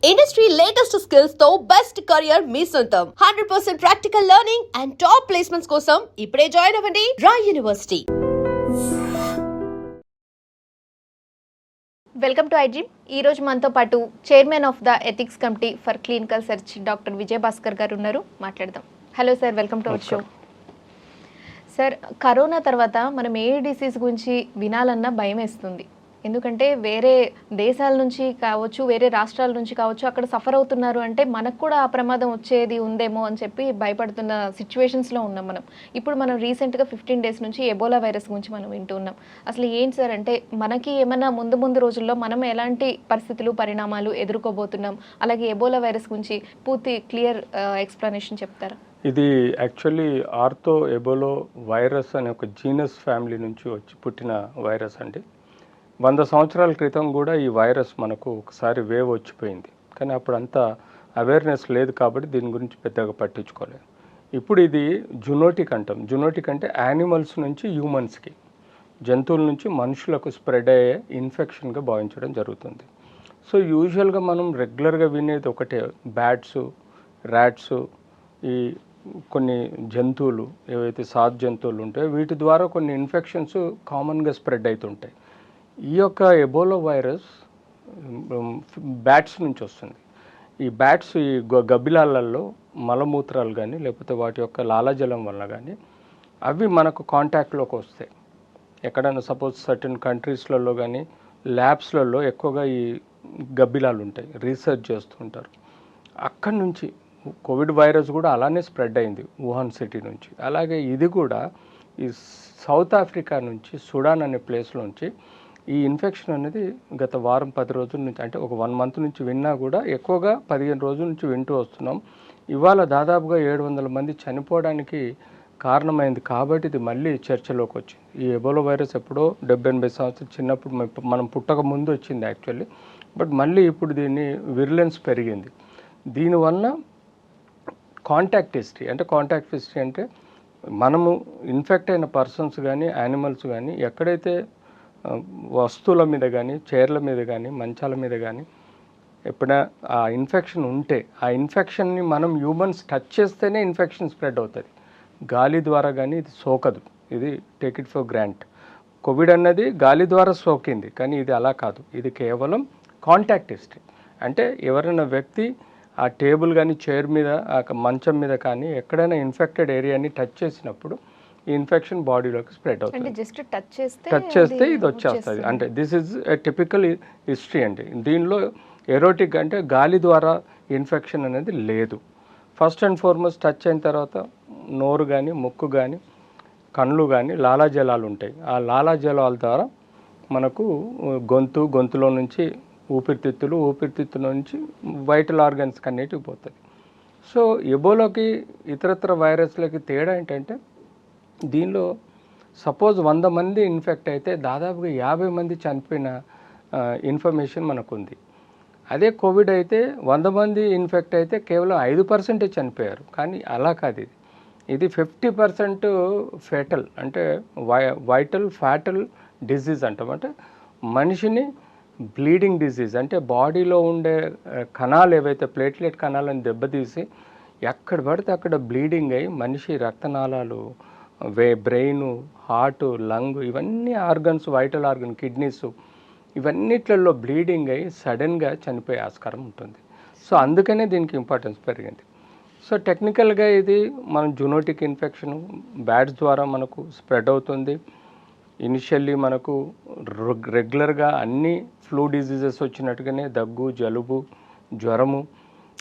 Industry latest skills తో best career మీ సొంతం 100% practical learning and top placements కోసం ఇప్పుడే జాయిన్ అవ్వండి Rai university. Welcome to iDream. ఈ రోజు మనతో పాటు chairman of the ethics committee for clinical search doctor Vijay Bhaskar గారు ఉన్నారు. మాట్లాడదాం. Hello sir, welcome to our show. Sir, corona తర్వాత మనం ఏ డిసీజ్ గురించి వినాలన్నా భయం వేస్తుంది. ఎందుకంటే వేరే దేశాల నుంచి కావచ్చు, వేరే రాష్ట్రాల నుంచి కావచ్చు, అక్కడ సఫర్ అవుతున్నారు అంటే మనకు కూడా ఆ ప్రమాదం వచ్చేది ఉందేమో అని చెప్పి భయపడుతున్న సిచ్యువేషన్స్లో ఉన్నాం మనం. ఇప్పుడు మనం రీసెంట్గా 15 days నుంచి ఎబోలా వైరస్ గురించి మనం వింటున్నాం. అసలు ఏంటి సార్, అంటే మనకి ఏమైనా ముందు రోజుల్లో మనం ఎలాంటి పరిస్థితులు, పరిణామాలు ఎదుర్కోబోతున్నాం, అలాగే ఎబోలా వైరస్ గురించి పూర్తి క్లియర్ ఎక్స్ప్లెనేషన్ చెప్తారా? ఇది యాక్చువల్లీ ఆర్థో ఎబోలో వైరస్ అనే ఒక జీనస్ ఫ్యామిలీ నుంచి పుట్టిన వైరస్ అండి. 100 సంవత్సరాల క్రితం కూడా ఈ వైరస్ మనకు ఒకసారి వేవ్ వచ్చిపోయింది, కానీ అప్పుడు అంత అవేర్నెస్ లేదు కాబట్టి దీని గురించి పెద్దగా పట్టించుకోలేదు. ఇప్పుడు ఇది జునోటిక్ అంటాం. జునోటిక్ అంటే యానిమల్స్ నుంచి హ్యూమన్స్కి, జంతువుల నుంచి మనుషులకు స్ప్రెడ్ అయ్యే ఇన్ఫెక్షన్గా భావించడం జరుగుతుంది. సో యూజువల్గా మనం రెగ్యులర్గా వినేది ఒకటే, బ్యాట్స్, ర్యాట్స్, ఈ కొన్ని జంతువులు ఏవైతే సాధు జంతువులు ఉంటాయో వీటి ద్వారా కొన్ని ఇన్ఫెక్షన్స్ కామన్గా స్ప్రెడ్ అవుతుంటాయి. ఈ యొక్క ఎబోలా వైరస్ బ్యాట్స్ నుంచి వస్తుంది. ఈ బ్యాట్స్ ఈ గబ్బిలాలలో మలమూత్రాలు కానీ లేకపోతే వాటి యొక్క లాలాజలం వల్ల కానీ అవి మనకు కాంటాక్ట్లోకి వస్తాయి. ఎక్కడైనా సపోజ్ సర్టన్ కంట్రీస్లలో కానీ ల్యాబ్స్లలో ఎక్కువగా ఈ గబ్బిలాలు ఉంటాయి, రీసెర్చ్ చేస్తుంటారు. అక్కడి నుంచి కోవిడ్ వైరస్ కూడా అలానే స్ప్రెడ్ అయింది వుహాన్ సిటీ నుంచి. అలాగే ఇది కూడా ఈ సౌత్ ఆఫ్రికా నుంచి, సుడాన్ అనే ప్లేస్లోంచి ఈ ఇన్ఫెక్షన్ అనేది గత వారం 10 రోజుల నుంచి, అంటే ఒక 1 month నుంచి విన్నా కూడా ఎక్కువగా 15 రోజుల నుంచి వింటూ వస్తున్నాం. ఇవాళ దాదాపుగా 700 మంది చనిపోవడానికి కారణమైంది కాబట్టి ఇది మళ్ళీ చర్చలోకి వచ్చింది. ఈ ఎబోలా వైరస్ ఎప్పుడో 70-80 సంవత్సరాలు చిన్నప్పుడు మనం పుట్టక ముందు వచ్చింది యాక్చువల్లీ. బట్ మళ్ళీ ఇప్పుడు దీన్ని విరులెన్స్ పెరిగింది. దీనివల్ల కాంటాక్ట్ హిస్టరీ అంటే మనము ఇన్ఫెక్ట్ అయిన పర్సన్స్ కానీ యానిమల్స్ కానీ ఎక్కడైతే వస్తువుల మీద కానీ, చైర్ల మీద కానీ, మంచాల మీద కానీ ఎప్పుడైనా ఆ ఇన్ఫెక్షన్ ఉంటే ఆ ఇన్ఫెక్షన్ని మనం హ్యూమన్స్ టచ్ చేస్తేనే ఇన్ఫెక్షన్ స్ప్రెడ్ అవుతుంది. గాలి ద్వారా కానీ ఇది సోకదు. ఇది take it for grant. Covid అన్నది గాలి ద్వారా సోకింది, కానీ ఇది అలా కాదు. ఇది కేవలం కాంటాక్ట్ హిస్టరీ. అంటే ఎవరైనా వ్యక్తి ఆ టేబుల్ కానీ, చైర్ మీద, ఆ మంచం మీద కానీ ఎక్కడైనా ఇన్ఫెక్టెడ్ ఏరియాని టచ్ చేసినప్పుడు ఈ ఇన్ఫెక్షన్ బాడీలోకి స్ప్రెడ్ అవుతుంది. టచ్ చేస్తే ఇది వచ్చేస్తుంది. అంటే this is a typical history అండి. దీనిలో ఎరోటిక్ అంటే గాలి ద్వారా ఇన్ఫెక్షన్ అనేది లేదు. ఫస్ట్ అండ్ ఫార్మోస్ట్ టచ్ అయిన తర్వాత నోరు కానీ, ముక్కు కానీ, కళ్ళు కానీ లాలాజలాలు ఉంటాయి. ఆ లాలాజలాల ద్వారా మనకు గొంతులో నుంచి ఊపిరితిత్తుల నుంచి వైటల్ ఆర్గన్స్ అన్నిటికి పోతుంది. సో ఎబోలాకి ఇతరత్ర వైరస్లకి తేడా ఏంటంటే దీనిలో సపోజ్ 100 మంది ఇన్ఫెక్ట్ అయితే దాదాపుగా 50 మంది చనిపోయిన ఇన్ఫర్మేషన్ మనకుంది. అదే కోవిడ్ అయితే 100 మంది ఇన్ఫెక్ట్ అయితే కేవలం 5% చనిపోయారు. కానీ అలా కాదు, ఇది 50% ఫేటల్, అంటే వైటల్ ఫ్యాటల్ డిసీజ్ అంటాం. అంటే మనిషిని బ్లీడింగ్ డిసీజ్, అంటే బాడీలో ఉండే కణాలు ఏవైతే ప్లేట్లెట్ కణాలను దెబ్బతీసి ఎక్కడ పడితే అక్కడ బ్లీడింగ్ అయ్యి మనిషి రక్తనాళాలు, బ్రెయిన్, హార్ట్, లంగ్, ఇవన్నీ ఆర్గన్స్, వైటల్ ఆర్గన్, కిడ్నీస్, ఇవన్నిట్లలో బ్లీడింగ్ అయ్యి సడన్గా చనిపోయే ఆస్కారం ఉంటుంది. సో అందుకనే దీనికి ఇంపార్టెన్స్ పెరిగింది. సో టెక్నికల్గా ఇది మన జునోటిక్ ఇన్ఫెక్షన్ బ్యాట్స్ ద్వారా మనకు స్ప్రెడ్ అవుతుంది. ఇనిషియల్లీ మనకు రెగ్యులర్గా అన్ని ఫ్లూ డిజీజెస్ వచ్చినట్టుగానే దగ్గు, జలుబు, జ్వరము,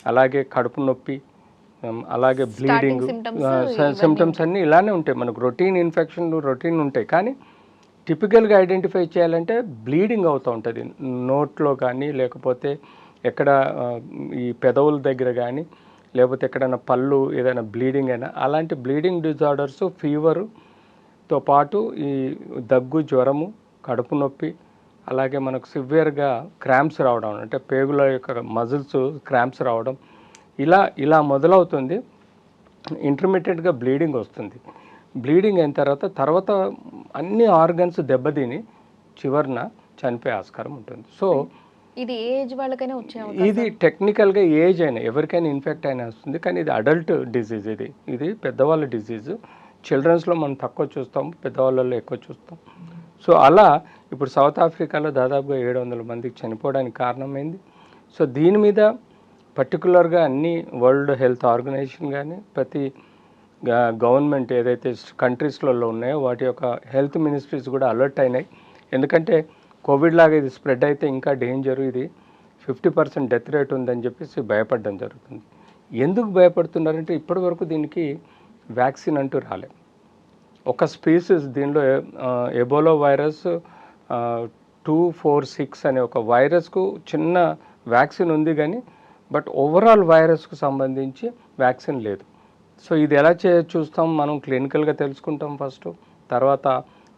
అలాగే కడుపు నొప్పి, అలాగే బ్లీడింగ్ సిమ్టమ్స్ అన్నీ ఇలానే ఉంటాయి. మనకు రొటీన్ ఇన్ఫెక్షన్లు రొటీన్ ఉంటాయి. కానీ టిపికల్గా ఐడెంటిఫై చేయాలంటే బ్లీడింగ్ అవుతూ ఉంటుంది నోట్లో కానీ, లేకపోతే ఎక్కడ ఈ పెదవుల దగ్గర కానీ, లేకపోతే ఎక్కడైనా పళ్ళు ఏదైనా బ్లీడింగ్ అయినా, అలాంటి బ్లీడింగ్ డిజార్డర్స్, ఫీవర్తో పాటు ఈ దగ్గు, జ్వరము, కడుపు నొప్పి, అలాగే మనకు సివియర్గా క్రాంప్స్ రావడం, అంటే పేగుల యొక్క మజిల్స్ క్రాంప్స్ రావడం, ఇలా మొదలవుతుంది. ఇంటర్మీడియట్గా బ్లీడింగ్ వస్తుంది. బ్లీడింగ్ అయిన తర్వాత అన్ని ఆర్గన్స్ దెబ్బతిని చివరిన చనిపోయే ఆస్కారం ఉంటుంది. సో ఇది ఏ ఏజ్ వాళ్ళకైనా వచ్చే ఇది టెక్నికల్గా ఏజ్ అయినా ఎవరికైనా ఇన్ఫెక్ట్ అయినా వస్తుంది, కానీ ఇది అడల్ట్ డిసీజ్. ఇది పెద్దవాళ్ళ డిసీజ్. చిల్డ్రన్స్లో మనం తక్కువ చూస్తాం, పెద్దవాళ్ళలో ఎక్కువ చూస్తాం. సో అలా ఇప్పుడు సౌత్ ఆఫ్రికాలో దాదాపుగా 700 మందికి చనిపోవడానికి కారణమైంది. సో దీని మీద పర్టికులర్గా అన్ని వరల్డ్ హెల్త్ ఆర్గనైజేషన్ కానీ ప్రతి గవర్నమెంట్ ఏదైతే కంట్రీస్లలో ఉన్నాయో వాటి యొక్క హెల్త్ మినిస్ట్రీస్ కూడా అలర్ట్ అయినాయి. ఎందుకంటే కోవిడ్ లాగా ఇది స్ప్రెడ్ అయితే ఇంకా డేంజర్, ఇది 50% డెత్ రేట్ ఉందని చెప్పేసి భయపడడం జరుగుతుంది. ఎందుకు భయపడుతున్నారంటే ఇప్పటి వరకు దీనికి వ్యాక్సిన్ అంటూ రాలేదు. ఒక స్పీసీస్ దీనిలో ఎబోలా వైరస్ 246 అనే ఒక వైరస్కు చిన్న వ్యాక్సిన్ ఉంది, కానీ బట్ ఓవరాల్ వైరస్కు సంబంధించి వ్యాక్సిన్ లేదు. సో ఇది ఎలా చూస్తాం మనం క్లినికల్గా తెలుసుకుంటాం ఫస్ట్, తర్వాత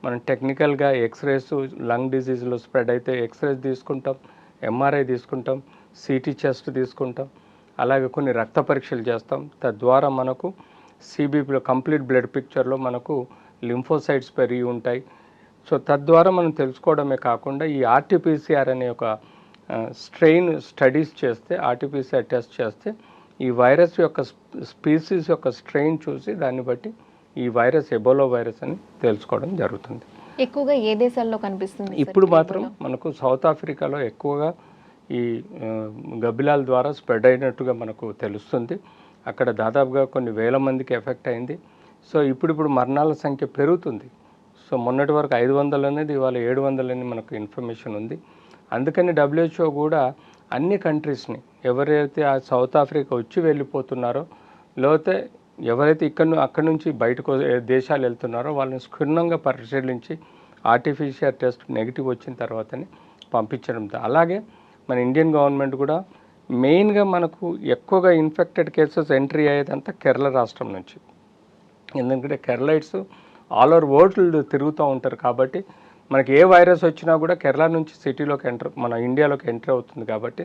మనం టెక్నికల్గా ఎక్స్రేస్ లంగ్ డిసీజ్లో స్ప్రెడ్ అయితే ఎక్స్రేస్ తీసుకుంటాం, ఎంఆర్ఐ తీసుకుంటాం, సిటీ చెస్ట్ తీసుకుంటాం, అలాగే కొన్ని రక్త పరీక్షలు చేస్తాం. తద్వారా మనకు సిబిపిలో కంప్లీట్ బ్లడ్ పిక్చర్లో మనకు లింఫోసైట్స్ పెరిగి ఉంటాయి. సో తద్వారా మనం తెలుసుకోవడమే కాకుండా ఈ ఆర్టీపీసీఆర్ అనే ఒక స్ట్రెయిన్ స్టడీస్ చేస్తే, ఆర్టీపీసీఆర్ టెస్ట్ చేస్తే ఈ వైరస్ యొక్క స్పీసీస్ యొక్క స్ట్రెయిన్ చూసి దాన్ని బట్టి ఈ వైరస్ ఎబోలా వైరస్ అని తెలుసుకోవడం జరుగుతుంది. ఎక్కువగా ఏ దేశాల్లో కనిపిస్తుంది? ఇప్పుడు మాత్రం మనకు సౌత్ ఆఫ్రికాలో ఎక్కువగా ఈ గబ్బిలాల ద్వారా స్ప్రెడ్ అయినట్టుగా మనకు తెలుస్తుంది. అక్కడ దాదాపుగా కొన్ని వేల మందికి ఎఫెక్ట్ అయింది. సో ఇప్పుడు మరణాల సంఖ్య పెరుగుతుంది. సో మొన్నటి వరకు 500 అనేది ఇవాళ 700 అని మనకు ఇన్ఫర్మేషన్ ఉంది. అందుకని WHO కూడా అన్ని కంట్రీస్ని ఎవరైతే ఆ సౌత్ ఆఫ్రికా వచ్చి వెళ్ళిపోతున్నారో, లేకపోతే ఎవరైతే అక్కడి నుంచి బయటకు దేశాలు వెళ్తున్నారో వాళ్ళని క్షుణ్ణంగా పరిశీలించి ఆర్టిఫిషియల్ టెస్ట్ నెగిటివ్ వచ్చిన తర్వాతనే పంపించడం. అలాగే మన ఇండియన్ గవర్నమెంట్ కూడా మెయిన్గా మనకు ఎక్కువగా ఇన్ఫెక్టెడ్ కేసెస్ ఎంట్రీ అయ్యేదంతా కేరళ రాష్ట్రం నుంచి. ఎందుకంటే కేరళైట్స్ ఆల్ ఓవర్ వరల్డ్ తిరుగుతూ ఉంటారు కాబట్టి మనకి ఏ వైరస్ వచ్చినా కూడా కేరళ నుంచి సిటీలోకి మన ఇండియాలోకి ఎంటర్ అవుతుంది. కాబట్టి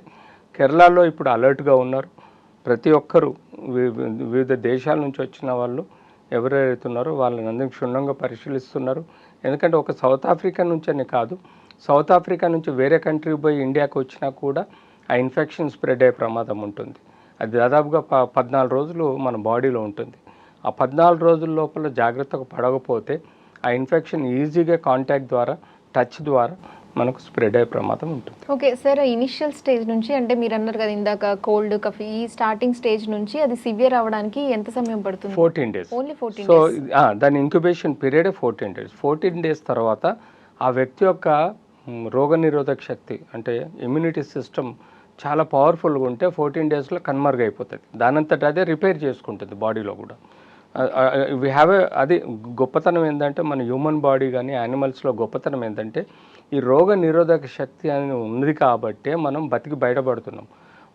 కేరళలో ఇప్పుడు అలర్ట్గా ఉన్నారు. ప్రతి ఒక్కరూ వివిధ దేశాల నుంచి వచ్చిన వాళ్ళు ఎవరైతే ఉన్నారో వాళ్ళని అందరికీ క్షుణ్ణంగా పరిశీలిస్తున్నారు. ఎందుకంటే ఒక సౌత్ ఆఫ్రికా నుంచి అని కాదు, సౌత్ ఆఫ్రికా నుంచి వేరే కంట్రీ పోయి ఇండియాకి వచ్చినా కూడా ఆ ఇన్ఫెక్షన్ స్ప్రెడ్ అయ్యే ప్రమాదం ఉంటుంది. అది దాదాపుగా 14 రోజులు మన బాడీలో ఉంటుంది. ఆ 14 రోజుల లోపల జాగ్రత్తగా పడకపోతే ఆ ఇన్ఫెక్షన్ ఈజీగా కాంటాక్ట్ ద్వారా, టచ్ ద్వారా మనకు స్ప్రెడ్ అయ్యే ప్రమాదం ఉంటుంది. ఓకే సార్, ఇనిషియల్ స్టేజ్ నుంచి అంటే మీరు అన్నారు కదా ఇందాక కోల్డ్ కఫ్, ఈ స్టార్టింగ్ స్టేజ్ నుంచి అది సివియర్ అవ్వడానికి ఎంత సమయం పడుతుంది? 14 days. ఓన్లీ 14 సో దాని ఇంక్యుబేషన్ పీరియడ్ 14 days. 14 days తర్వాత ఆ వ్యక్తి యొక్క రోగనిరోధక శక్తి అంటే ఇమ్యూనిటీ సిస్టమ్ చాలా పవర్ఫుల్గా ఉంటే 14 daysలో కన్మరుగైపోతుంది. దానంతట అదే రిపేర్ చేసుకుంటుంది బాడీలో కూడా. వి హ్యావ్ అది గొప్పతనం ఏంటంటే మన హ్యూమన్ బాడీ కానీ యానిమల్స్లో గొప్పతనం ఏంటంటే ఈ రోగ నిరోధక శక్తి అని ఉంది కాబట్టే మనం బతికి బయటపడుతున్నాం.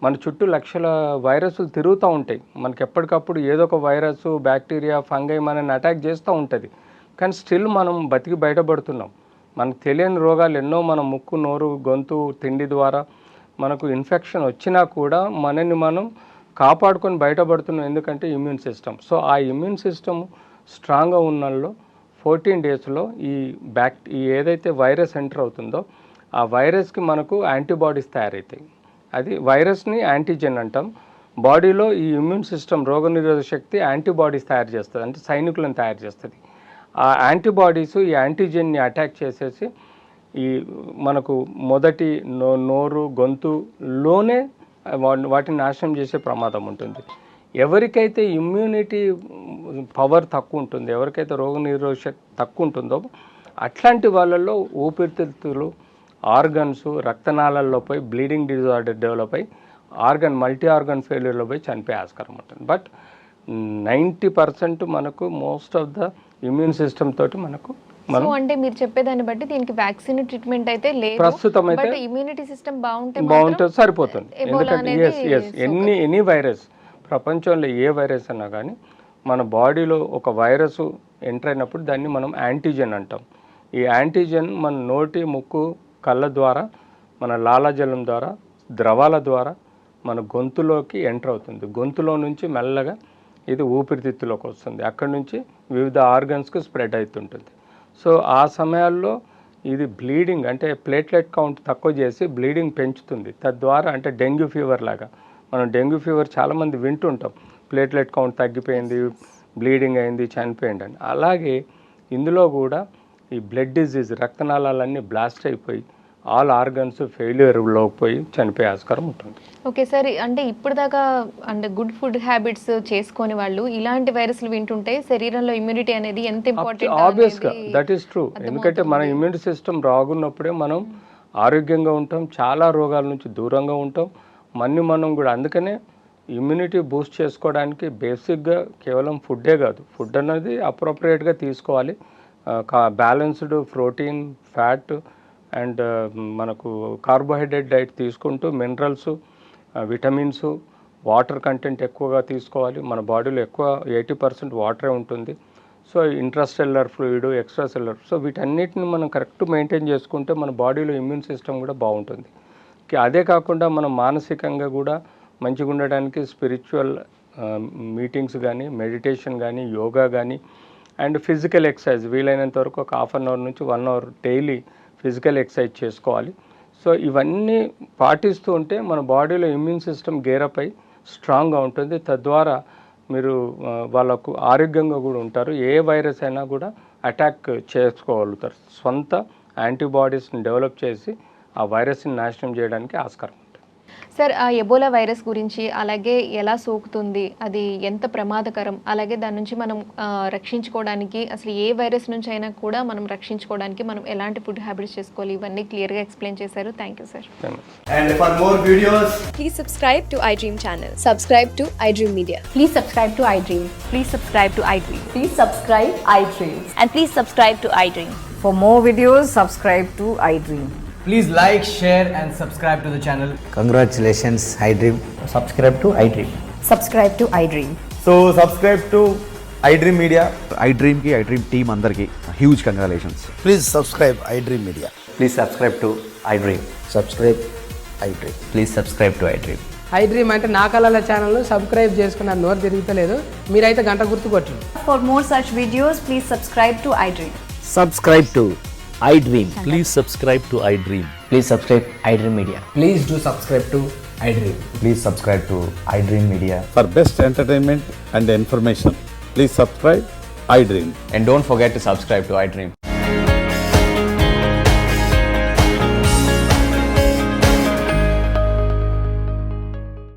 మన చుట్టూ లక్షల వైరస్లు తిరుగుతూ ఉంటాయి. మనకి ఎప్పటికప్పుడు ఏదో ఒక వైరస్, బ్యాక్టీరియా, ఫంగై మనల్ని అటాక్ చేస్తూ ఉంటుంది. కానీ స్టిల్ మనం బతికి బయటపడుతున్నాం. మనకు తెలియని రోగాలు ఎన్నో మన ముక్కు, నోరు, గొంతు, తిండి ద్వారా మనకు ఇన్ఫెక్షన్ వచ్చినా కూడా మనని మనం కాపాడుకొని బయటపడుతున్నాం. ఎందుకంటే ఇమ్యూన్ సిస్టమ్. సో ఆ ఇమ్యూన్ సిస్టమ్ స్ట్రాంగ్గా ఉన్నల్లో 14 daysలో ఈ ఏదైతే వైరస్ ఎంటర్ అవుతుందో ఆ వైరస్కి మనకు యాంటీబాడీస్ తయారవుతాయి. అది వైరస్ని యాంటీజెన్ అంటాం. బాడీలో ఈ ఇమ్యూన్ సిస్టమ్ రోగనిరోధక శక్తి యాంటీబాడీస్ తయారు చేస్తుంది, అంటే సైనికులను తయారు చేస్తుంది. ఆ యాంటీబాడీస్ ఈ యాంటీజెన్ని అటాక్ చేసేసి ఈ మనకు మొదటి నోరు, గొంతులోనే వాటిని నాశనం చేసే ప్రమాదం ఉంటుంది. ఎవరికైతే ఇమ్యూనిటీ పవర్ తక్కువ ఉంటుందో, ఎవరికైతే రోగనిరోధక శక్తి తక్కువ ఉంటుందో అట్లాంటి వాళ్ళల్లో ఊపిరితిత్తులు, ఆర్గన్స్, రక్తనాళాల్లో పోయి బ్లీడింగ్ డిజార్డర్ డెవలప్ అయ్యి మల్టీ ఆర్గన్ ఫెయిల్యూర్లో పోయి చనిపోయే ఆస్కారం ఉంటుంది. బట్ 90% మనకు most of the immune system తోటి మనకు అంటే మీరు చెప్పేదాన్ని బట్టి దీనికి వ్యాక్సిన్ ట్రీట్మెంట్ అయితే లేదు ప్రస్తుతం అయితే. ఇమ్యూనిటీ సిస్టమ్ బాగుంటుంది, సరిపోతుంది. ఎందుకంటే ఎనీ వైరస్, ప్రపంచంలో ఏ వైరస్ అన్నా కానీ మన బాడీలో ఒక వైరస్ ఎంటర్ అయినప్పుడు దాన్ని మనం యాంటీజెన్ అంటాం. ఈ యాంటీజెన్ మన నోటి, ముక్కు, కళ్ళ ద్వారా, మన లాలాజలం ద్వారా, ద్రవాల ద్వారా మన గొంతులోకి ఎంటర్ అవుతుంది. గొంతులో నుంచి మెల్లగా ఇది ఊపిరితిత్తులోకి వస్తుంది. అక్కడి నుంచి వివిధ ఆర్గన్స్కి స్ప్రెడ్ అవుతుంటుంది. సో ఆ సమయాల్లో ఇది బ్లీడింగ్ అంటే ప్లేట్లెట్ కౌంట్ తక్కువ చేసి బ్లీడింగ్ పెంచుతుంది. తద్వారా అంటే డెంగ్యూ ఫీవర్ లాగా, మనం డెంగ్యూ ఫీవర్ చాలామంది వింటుంటాం, ప్లేట్లెట్ కౌంట్ తగ్గిపోయింది, బ్లీడింగ్ అయింది, చనిపోయింది అని. అలాగే ఇందులో కూడా ఈ బ్లడ్ డిజీజ్, రక్తనాళాలన్నీ బ్లాస్ట్ అయిపోయి ఆల్ ఆర్గన్స్ ఫెయిల్యూర్లోకి పోయి చనిపోయే ఆస్కారం ఉంటుంది. ఓకే సార్, అంటే ఇప్పుడు దాకా అంటే గుడ్ ఫుడ్ హ్యాబిట్స్ చేసుకొని వాళ్ళు ఇలాంటి వైరస్లు వింటుంటే శరీరంలో ఇమ్యూనిటీ అనేది ఎంత ఇంపార్టెంట్ ఆబ్వియస్గా దట్ ఈస్ ట్రూ. ఎందుకంటే మన ఇమ్యూనిటీ సిస్టమ్ రాగున్నప్పుడే మనం ఆరోగ్యంగా ఉంటాం, చాలా రోగాల నుంచి దూరంగా ఉంటాం. మనం కూడా అందుకనే ఇమ్యూనిటీ బూస్ట్ చేసుకోవడానికి బేసిక్గా కేవలం ఫుడ్డే కాదు, ఫుడ్ అనేది అప్రోప్రియేట్గా తీసుకోవాలి. బ్యాలెన్స్డ్ ప్రోటీన్, ఫ్యాట్ అండ్ మనకు కార్బోహైడ్రేట్ డైట్ తీసుకుంటూ మినరల్స్, విటమిన్స్, వాటర్ కంటెంట్ ఎక్కువగా తీసుకోవాలి. మన బాడీలో ఎక్కువ 80% వాటరే ఉంటుంది. So intracellular fluid, extra cellular, so వీటన్నిటిని మనం కరెక్ట్ మెయింటైన్ చేసుకుంటే మన బాడీలో ఇమ్యూన్ సిస్టమ్ కూడా బాగుంటుంది. అదే కాకుండా మనం మానసికంగా కూడా మంచిగా ఉండడానికి స్పిరిచువల్ మీటింగ్స్ కానీ, మెడిటేషన్ కానీ, యోగా కానీ అండ్ ఫిజికల్ ఎక్సర్సైజ్ వీలైనంత వరకు ఒక ½ అవర్ నుంచి 1 అవర్ డైలీ ఫిజికల్ ఎక్సర్సైజ్ చేసుకోవాలి. సో ఇవన్నీ పాటిస్తూ ఉంటే మన బాడీలో ఇమ్యూన్ సిస్టమ్ గేరప్ అయి స్ట్రాంగ్గా ఉంటుంది. తద్వారా మీరు వాళ్ళకు ఆరోగ్యంగా కూడా ఉంటారు. ఏ వైరస్ అయినా కూడా అటాక్ చేసుకోగలుగుతారు. సొంత యాంటీబాడీస్ని డెవలప్ చేసి ఆ వైరస్ని నాశనం చేయడానికి ఆస్కారం ఉంటుంది. సార్, ఆ ఎబోలా వైరస్ గురించి, అలాగే ఎలా సోకుతుంది, అది ఎంత ప్రమాదకరం, అలాగే దాని నుంచి మనం రక్షించుకోవడానికి అసలు ఏ వైరస్ నుంచి అయినా కూడా మనం రక్షించుకోవడానికి మనం ఎలాంటి ఫుడ్ హ్యాబిట్స్ చేసుకోవాలి, ఇవన్నీ క్లియర్గా ఎక్స్ప్లెయిన్ చేశారు. Thank you sir. And for more videos, Please subscribe to iDream channel. Subscribe to iDream Media. Please subscribe to iDream. Please subscribe to iDream. Please subscribe iDream. And please subscribe to iDream. For more videos, subscribe to iDream. please like, share and subscribe to the channel. Congratulations, iDream. Subscribe to iDream. Subscribe to iDream. So subscribe to iDream Media. iDream की iDream team अंदर की huge congratulations. Please subscribe iDream Media. Please subscribe to iDream. Subscribe iDream. Please subscribe to iDream. iDream అంటే నా కళల ఛానల్ను subscribe చేసుకున్న నోరు తిరుగుతలేదు, మీరైతే గంట గుర్తు కొట్టండి. For more such videos, please subscribe to iDream. Subscribe to iDream. Please subscribe to iDream. Please subscribe iDream Media. Please do subscribe to iDream. Please subscribe to iDream Media. For best entertainment and information, please subscribe iDream. And don't forget to subscribe to iDream.